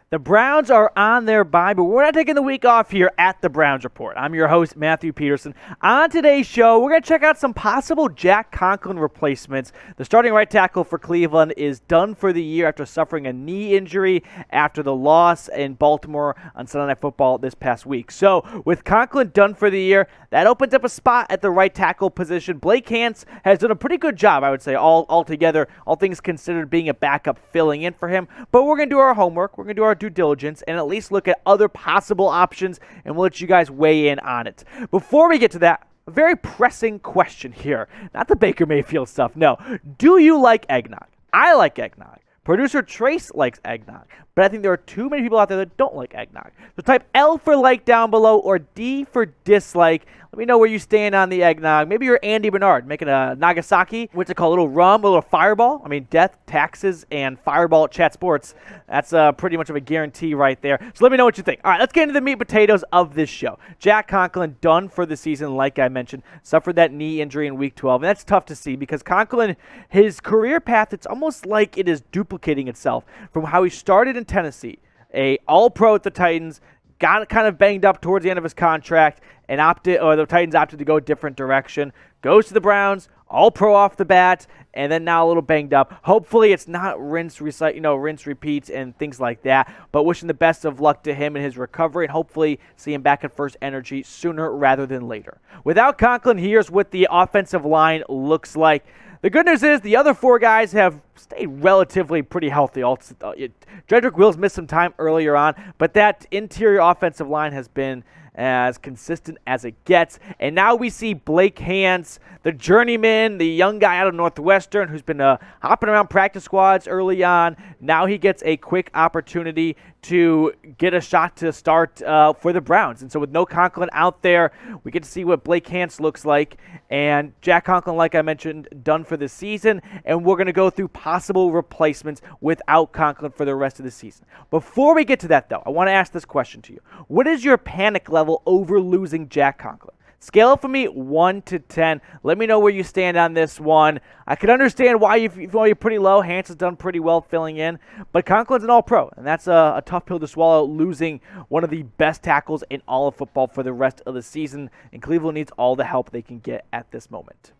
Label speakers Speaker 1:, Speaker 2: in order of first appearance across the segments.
Speaker 1: The Browns are on their bye, but we're not taking the week off here at the Browns Report. I'm your host, Matthew Peterson. On today's show, we're going to check out some possible Jack Conklin replacements. The starting right tackle for Cleveland is done for the year after suffering a knee injury after the loss in Baltimore on Sunday Night Football this past week. So with Conklin done for the year, that opens up a spot at the right tackle position. Blake Hance has done a pretty good job, I would say, all together, all things considered, being a backup filling in for him. But we're going to do our homework. We're going to do our due diligence and at least look at other possible options, and we'll let you guys weigh in on it. Before we get to that, a very pressing question here. Not the Baker Mayfield stuff, no. Do you like eggnog? I like eggnog. Producer Trace likes eggnog, but I think there are too many people out there that don't like eggnog. So type L for like down below or D for dislike. Let me know where you stand on the eggnog. Maybe you're Andy Bernard making a Nagasaki, what's it called, a little rum, a little fireball. I mean, death, taxes, and fireball at Chat Sports. That's pretty much of a guarantee right there. So let me know what you think. All right, let's get into the meat and potatoes of this show. Jack Conklin done for the season, like I mentioned, suffered that knee injury in Week 12. And that's tough to see because Conklin, his career path, it's almost like it is duplicating itself from how he started in Tennessee, a All-Pro at the Titans, got kind of banged up towards the end of his contract, and the Titans opted to go a different direction. Goes to the Browns, All-Pro off the bat, and then now a little banged up. Hopefully it's not rinse, repeats, and things like that. But wishing the best of luck to him in his recovery, and hopefully see him back at first energy sooner rather than later. Without Conklin, here's what the offensive line looks like. The good news is the other four guys have stayed relatively pretty healthy. Jedrick Wills missed some time earlier on, but that interior offensive line has been as consistent as it gets. And now we see Blake Hance, the journeyman, the young guy out of Northwestern who's been hopping around practice squads early on. Now he gets a quick opportunity to get a shot to start for the Browns. And so with no Conklin out there, we get to see what Blake Hance looks like. And Jack Conklin, like I mentioned, done for the season. And we're going to go through possible replacements without Conklin for the rest of the season. Before we get to that, though, I want to ask this question to you. What is your panic level over losing Jack Conklin? Scale it for me 1 to 10. Let me know where you stand on this one. I can understand why you're pretty low. Hance has done pretty well filling in, but Conklin's an all-pro, and that's a tough pill to swallow, losing one of the best tackles in all of football for the rest of the season, and Cleveland needs all the help they can get at this moment.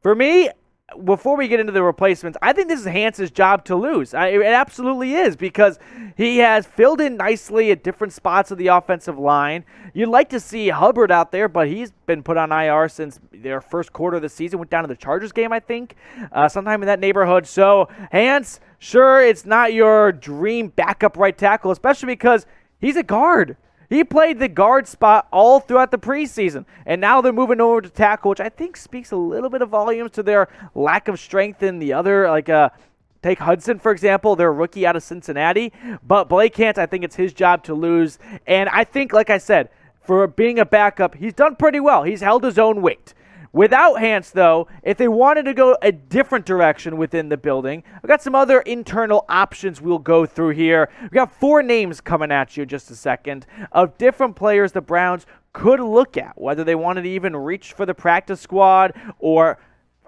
Speaker 1: For me, before we get into the replacements, I think this is Hance's job to lose. It absolutely is, because he has filled in nicely at different spots of the offensive line. You'd like to see Hubbard out there, but he's been put on IR since their first quarter of the season. Went down to the Chargers game, I think, sometime in that neighborhood. So Hance, sure, it's not your dream backup right tackle, especially because he's a guard. He played the guard spot all throughout the preseason, and now they're moving over to tackle, which I think speaks a little bit of volumes to their lack of strength in the other, take Hudson, for example, their rookie out of Cincinnati. But Blake Hance, I think it's his job to lose. And I think, like I said, for being a backup, he's done pretty well. He's held his own weight. Without Hance, though, if they wanted to go a different direction within the building, I've got some other internal options we'll go through here. We've got 4 names coming at you in just a second of different players the Browns could look at, whether they wanted to even reach for the practice squad or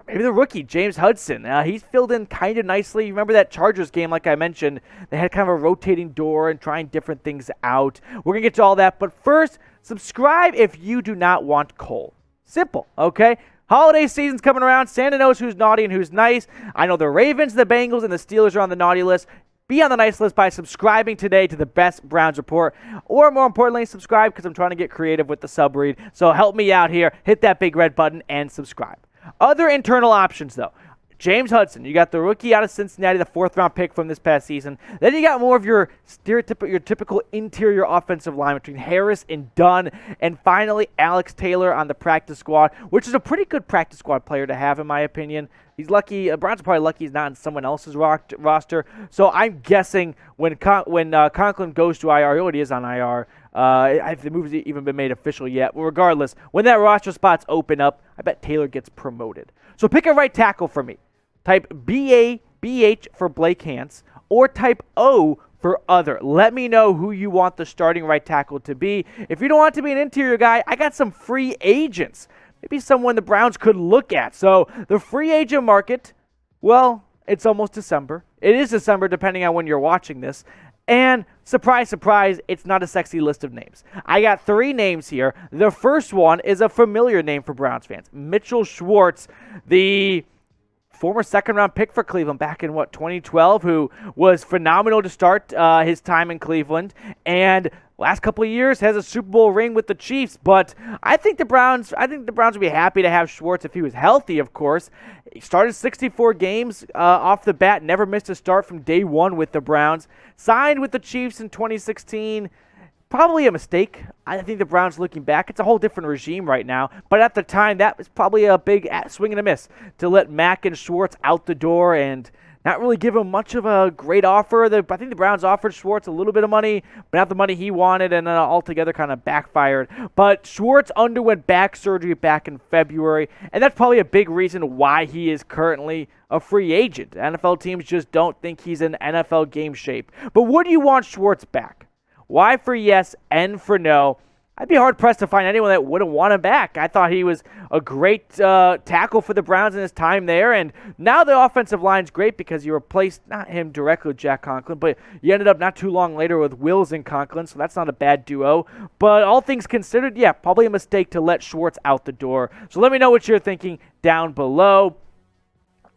Speaker 1: maybe the rookie, James Hudson. He's filled in kind of nicely. Remember that Chargers game, like I mentioned? They had kind of a rotating door and trying different things out. We're going to get to all that, but first, subscribe if you do not want coal. Simple, okay? Holiday season's coming around. Santa knows who's naughty and who's nice. I know the Ravens, the Bengals, and the Steelers are on the naughty list. Be on the nice list by subscribing today to the best Browns report. Or more importantly, subscribe, because I'm trying to get creative with the sub-read. So help me out here. Hit that big red button and subscribe. Other internal options, though. James Hudson, you got the rookie out of Cincinnati, the 4th-round pick from this past season. Then you got more of your typical interior offensive line between Harris and Dunn. And finally, Alex Taylor on the practice squad, which is a pretty good practice squad player to have, in my opinion. He's lucky. Browns are probably lucky he's not on someone else's roster. So I'm guessing when Conklin goes to IR, he already is on IR. If the move's even been made official yet. Well, regardless, when that roster spot's open up, I bet Taylor gets promoted. So pick a right tackle for me. Type BH for Blake Hance, or type O for other. Let me know who you want the starting right tackle to be. If you don't want to be an interior guy, I got some free agents. Maybe someone the Browns could look at. So the free agent market, well, it's almost December. It is December depending on when you're watching this. And surprise, surprise, it's not a sexy list of names. I got 3 names here. The first one is a familiar name for Browns fans. Mitchell Schwartz, the former second-round pick for Cleveland back in, 2012, who was phenomenal to start his time in Cleveland, and last couple of years has a Super Bowl ring with the Chiefs. But I think the Browns would be happy to have Schwartz if he was healthy, of course. He started 64 games off the bat, never missed a start from day one with the Browns. Signed with the Chiefs in 2016. Probably a mistake. I think the Browns, looking back, it's a whole different regime right now. But at the time, that was probably a big swing and a miss to let Mack and Schwartz out the door and not really give him much of a great offer. I think the Browns offered Schwartz a little bit of money, but not the money he wanted, and altogether kind of backfired. But Schwartz underwent back surgery back in February, and that's probably a big reason why he is currently a free agent. NFL teams just don't think he's in NFL game shape. But would you want Schwartz back? Y for yes, N for no. I'd be hard-pressed to find anyone that wouldn't want him back. I thought he was a great tackle for the Browns in his time there, and now the offensive line's great because you replaced, not him directly with Jack Conklin, but you ended up not too long later with Wills and Conklin, so that's not a bad duo. But all things considered, yeah, probably a mistake to let Schwartz out the door. So let me know what you're thinking down below.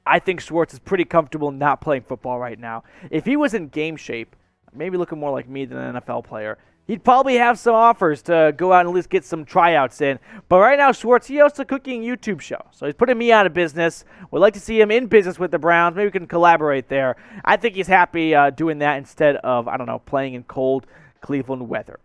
Speaker 1: I think Schwartz is pretty comfortable not playing football right now. If he was in game shape, maybe looking more like me than an NFL player, he'd probably have some offers to go out and at least get some tryouts in. But right now, Schwartz, he hosts a cooking YouTube show. So he's putting me out of business. Would like to see him in business with the Browns. Maybe we can collaborate there. I think he's happy doing that instead of, playing in cold Cleveland weather.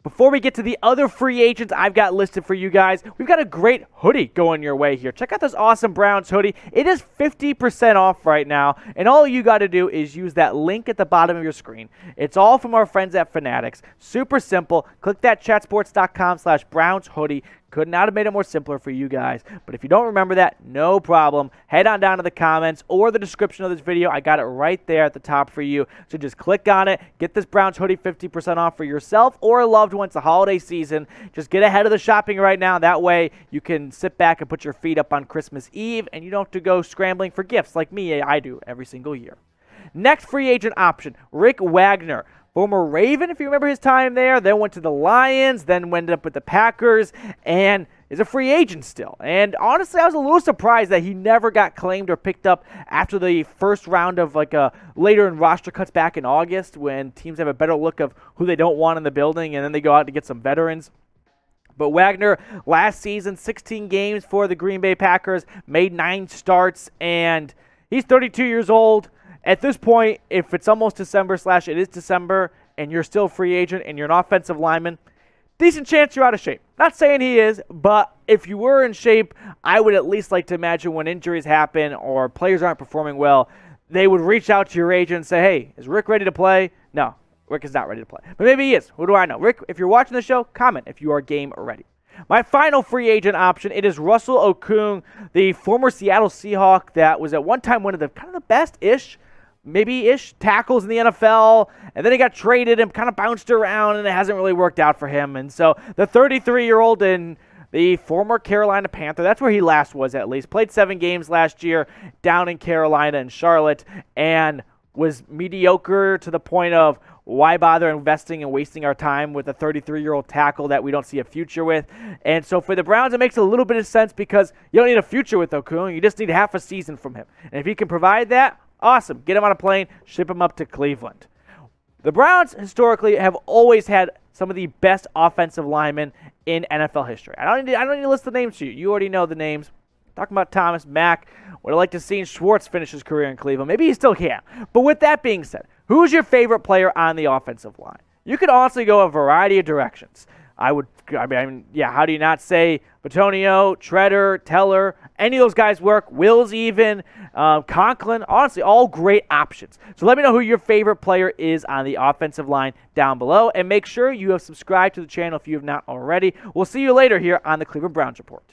Speaker 1: Before we get to the other free agents I've got listed for you guys, we've got a great hoodie going your way here. Check out this awesome Browns hoodie. It is 50% off right now, and all you got to do is use that link at the bottom of your screen. It's all from our friends at Fanatics. Super simple. Click that chatsports.com/Browns hoodie. Could not have made it more simpler for you guys. But if you don't remember that, no problem. Head on down to the comments or the description of this video. I got it right there at the top for you. So just click on it. Get this Browns hoodie 50% off for yourself or a loved one. It's the holiday season. Just get ahead of the shopping right now. That way you can sit back and put your feet up on Christmas Eve, and you don't have to go scrambling for gifts like me, I do every single year. Next free agent option, Rick Wagner. Former Raven, if you remember his time there, then went to the Lions, then ended up with the Packers, and is a free agent still. And honestly, I was a little surprised that he never got claimed or picked up after the first round of later in roster cuts back in August, when teams have a better look of who they don't want in the building, and then they go out to get some veterans. But Wagner, last season, 16 games for the Green Bay Packers, made 9 starts, and he's 32 years old. At this point, if it's almost December / it is December, and you're still a free agent and you're an offensive lineman, decent chance you're out of shape. Not saying he is, but if you were in shape, I would at least like to imagine when injuries happen or players aren't performing well, they would reach out to your agent and say, hey, is Rick ready to play? No, Rick is not ready to play. But maybe he is. Who do I know? Rick, if you're watching the show, comment if you are game ready. My final free agent option, it is Russell Okung, the former Seattle Seahawk that was at one time one of the kind of the best-ish, maybe-ish tackles in the NFL, and then he got traded and kind of bounced around, and it hasn't really worked out for him. And so the 33-year-old and the former Carolina Panther, that's where he last was at least, played 7 games last year down in Carolina and Charlotte, and was mediocre to the point of why bother investing and wasting our time with a 33-year-old tackle that we don't see a future with. And so for the Browns, it makes a little bit of sense because you don't need a future with Okung. You just need half a season from him. And if he can provide that, awesome. Get him on a plane, ship him up to Cleveland. The Browns historically have always had some of the best offensive linemen in NFL history. I don't need to list the names to you. You already know the names. Talking about Thomas, Mack. Would have liked to see Schwartz finish his career in Cleveland. Maybe he still can. But with that being said, who's your favorite player on the offensive line? You could honestly go a variety of directions. How do you not say Batonio, Treader, Teller, any of those guys work, Wills even, Conklin, honestly, all great options. So let me know who your favorite player is on the offensive line down below, and make sure you have subscribed to the channel if you have not already. We'll see you later here on the Cleveland Browns Report.